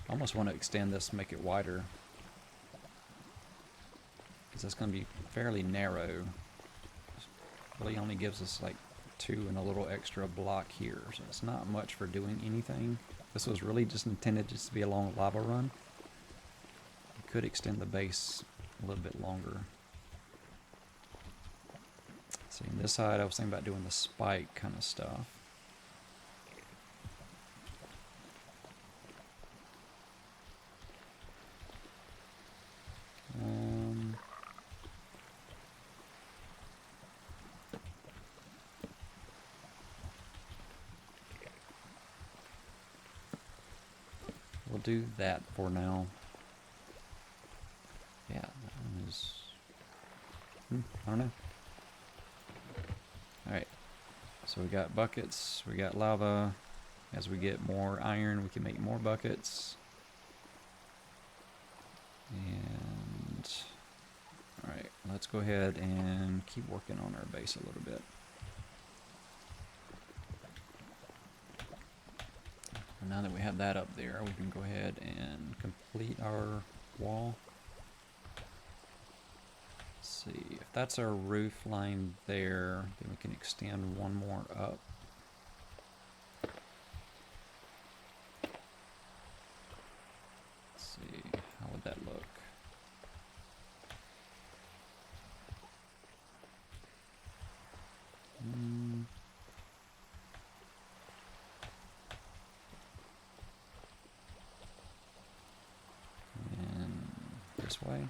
I almost want to extend this, make it wider, because that's going to be fairly narrow. It really only gives us like 2 and a little extra block here, so it's not much for doing anything. This was really just intended just to be a long lava run. You could extend the base a little bit longer. See, on this side I was thinking about doing the spike kind of stuff. We'll do that for now. Yeah, that one is... I don't know. Alright, so we got buckets, we got lava. As we get more iron, we can make more buckets. And... alright, let's go ahead and keep working on our base a little bit. Now that we have that up there, we can go ahead and complete our wall. see, if that's our roof line there, then we can extend one more up. Let's see, how would that look? And this way.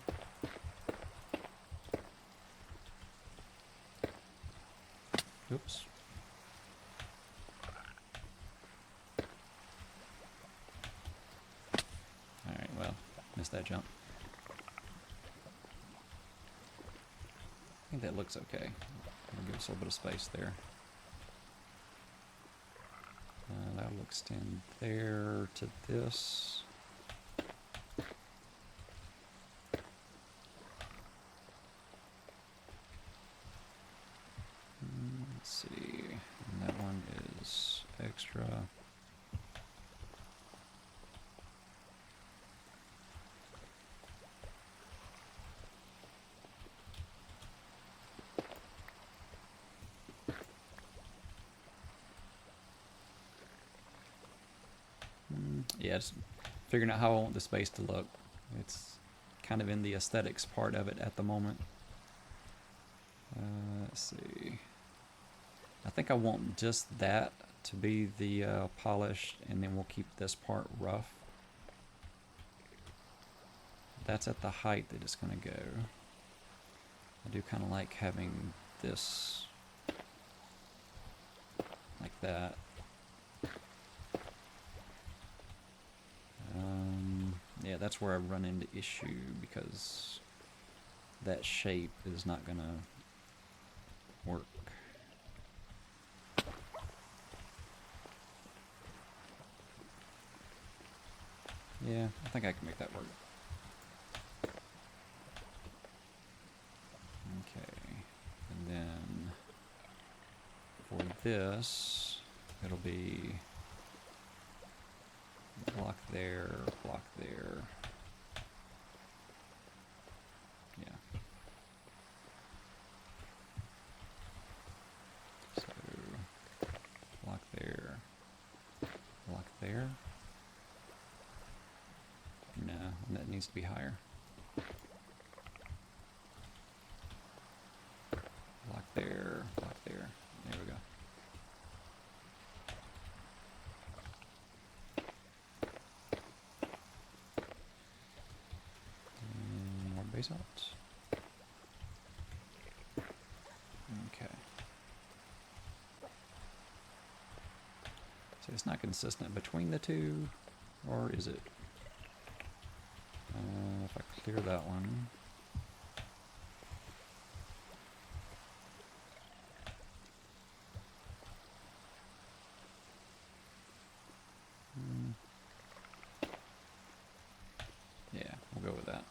Oops. Alright, well, missed that jump. I think that looks okay. It'll give us a little bit of space there. That'll extend there to this. Let's see, and that one is extra. Yeah, just figuring out how I want the space to look. It's kind of in the aesthetics part of it at the moment. Let's see. I think I want just that to be the polished, and then we'll keep this part rough. That's at the height that it's going to go. I do kind of like having this like that. Yeah, that's where I run into issue, because that shape is not going to work. Yeah, I think I can make that work. Okay, and then for this, it'll be block there, block there. Yeah. So, block there, block there. No, that needs to be higher. Block there, block there. There we go. And more base outs. Okay. So it's not consistent between the two, or is it? If I clear that one. Yeah, we'll go with that.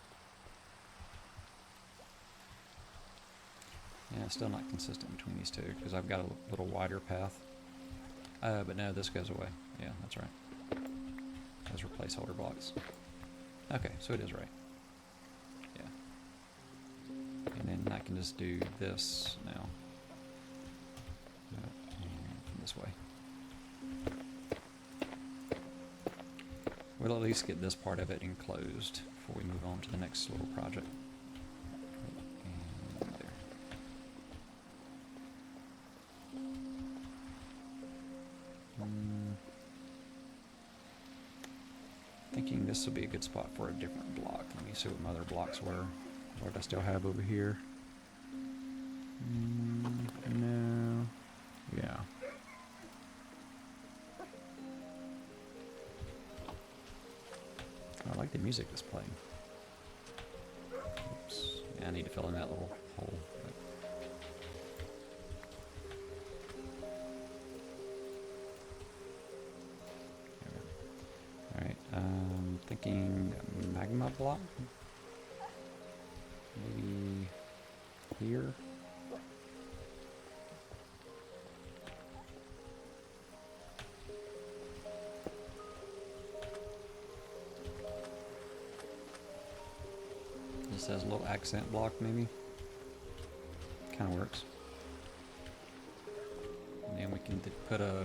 Yeah, it's still not consistent between these two, because I've got a little wider path. But no, this goes away. Yeah, that's right. Those are placeholder blocks. Okay, so it is right. Yeah. And then I can just do this now. And this way. We'll at least get this part of it enclosed before we move on to the next little project. And there. Thinking this will be a good spot for a different block. Let me see what my other blocks were. What I still have over here. No. Yeah. I like the music that's playing. Oops. Yeah, I need to fill in that little hole. Alright, thinking magma block? Maybe here? This has a little accent block, maybe? kind of works. And then we can put a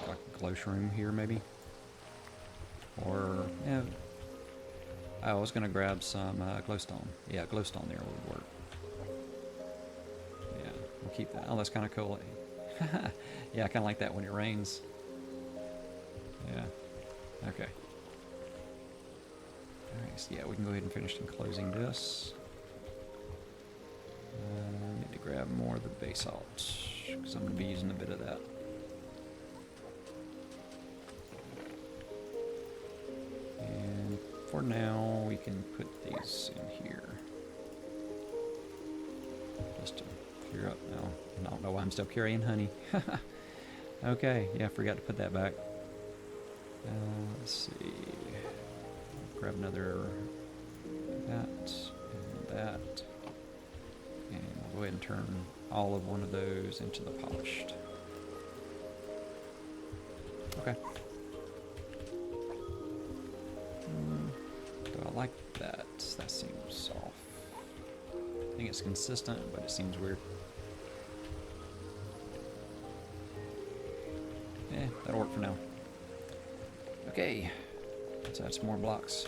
like a glow shroom here maybe. Or, yeah. I was going to grab some glowstone. Yeah, glowstone there would work. Yeah, we'll keep that. Oh, that's kind of cool. Yeah, I kind of like that when it rains. Yeah. Okay. Alright, so yeah, we can go ahead and finish enclosing this. Need to grab more of the basalt, because I'm going to be using a bit of that. And for now, we can put these in here. Just to clear up now. I don't know why I'm still carrying honey. Okay, yeah, I forgot to put that back. Let's see. Grab another that and that. And we'll go ahead and turn all of one of those into the polished. Okay. Do I like that? That seems off. I think it's consistent, but it seems weird. Yeah, that'll work for now. Okay, let's add some more blocks.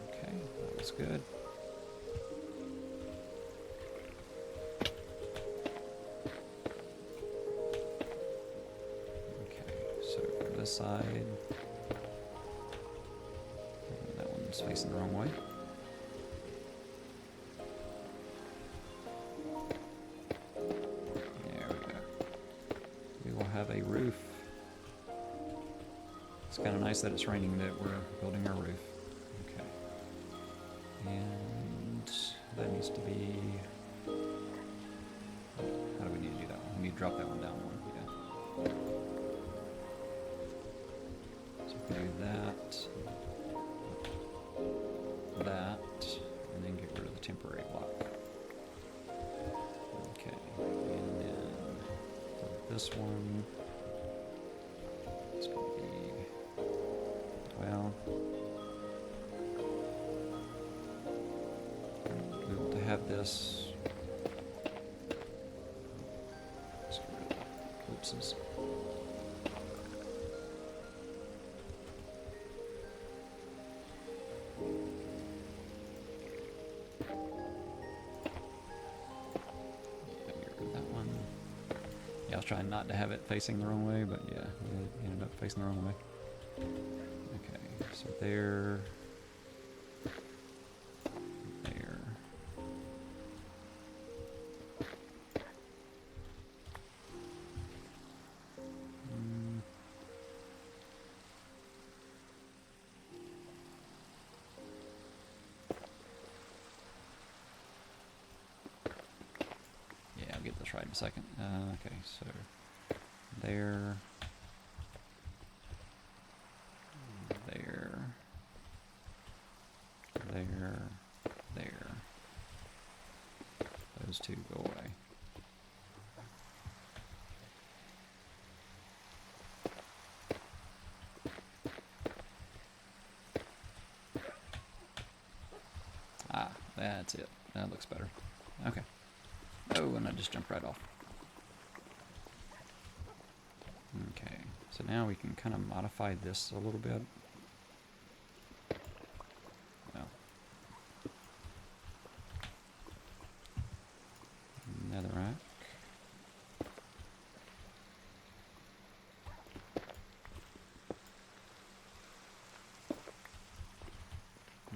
Okay, that looks good. Okay, so for this side, that one's facing the wrong way. Have a roof. It's kind of nice that it's raining that we're building our roof. Okay. And that needs to be... How do we need to do that one? We need to drop that one down one. Yeah. So we can do that, and then get rid of the temporary block. Okay. And then this one is going to be, well, we want to have this. Oopsies. I was trying not to have it facing the wrong way, but yeah, it ended up facing the wrong way. Okay, so there. Yeah, I'll get this right in a second. Okay, so there. Those two go away. Ah, that's it. That looks better. Okay. Oh, and I just jumped right off. Okay, so now we can kind of modify this a little bit. Well, netherrack.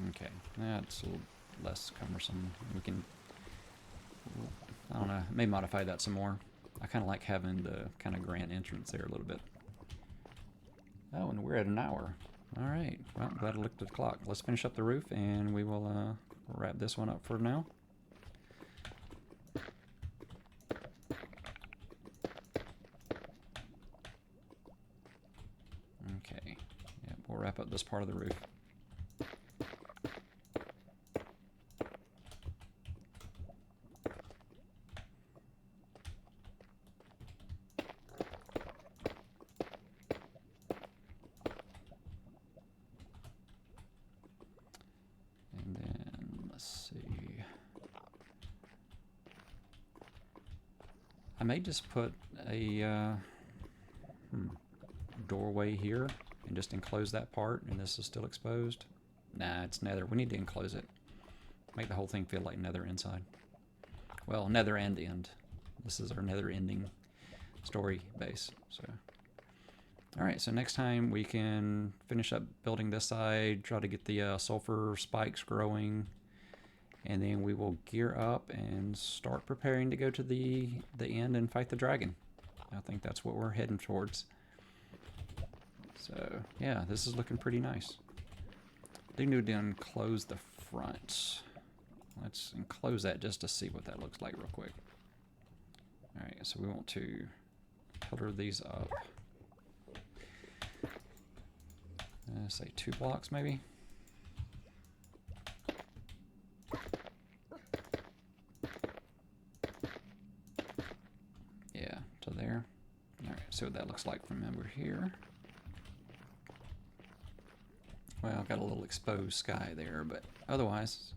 Okay, that's a little less cumbersome. We can, I don't know, may modify that some more. I kind of like having the kind of grand entrance there a little bit. Oh, and we're at an hour. All right, well, I'm glad I looked at the clock. Let's finish up the roof and we will wrap this one up for now. Okay, yeah, we'll wrap up this part of the roof. I may just put a doorway here and just enclose that part, and this is still exposed. Nah, it's nether. We need to enclose it. Make the whole thing feel like nether inside. Well, nether and end. This is our nether ending story base. So, all right. So next time we can finish up building this side, try to get the sulfur spikes growing, and then we will gear up and start preparing to go to the end and fight the dragon. I think that's what we're heading towards. So yeah, this is looking pretty nice. Do need to enclose the front. Let's enclose that just to see what that looks like real quick. All right, so we want to pillar these up. Say 2 blocks maybe. Yeah, to there. All right, see what that looks like from over here. Well, I've got a little exposed sky there, but otherwise,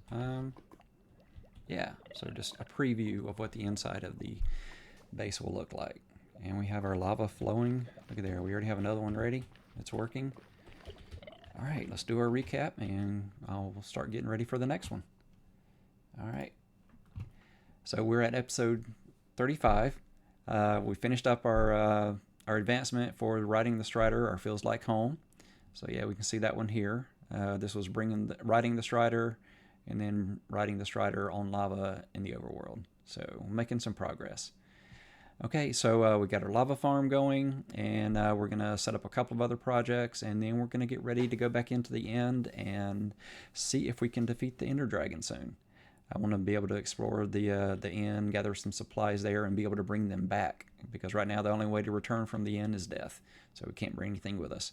yeah, so just a preview of what the inside of the base will look like. And we have our lava flowing. Look at there, we already have another one ready. It's working. All right, let's do our recap, and I'll start getting ready for the next one. All right. So we're at episode 35. We finished up our advancement for riding the Strider, or feels like home. So yeah, we can see that one here. This was riding the Strider, and then riding the Strider on lava in the overworld. So making some progress. Okay, so we got our lava farm going, and we're going to set up a couple of other projects, and then we're going to get ready to go back into the end and see if we can defeat the Ender Dragon soon. I want to be able to explore the end, gather some supplies there, and be able to bring them back, because right now the only way to return from the end is death, so we can't bring anything with us.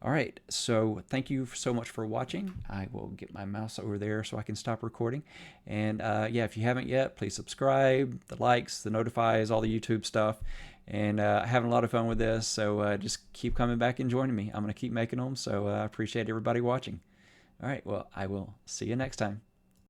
All right, so thank you so much for watching. I will get my mouse over there so I can stop recording. And yeah, if you haven't yet, please subscribe, the likes, the notifies, all the YouTube stuff. And having a lot of fun with this, so just keep coming back and joining me. I'm going to keep making them, so I appreciate everybody watching. All right, well, I will see you next time.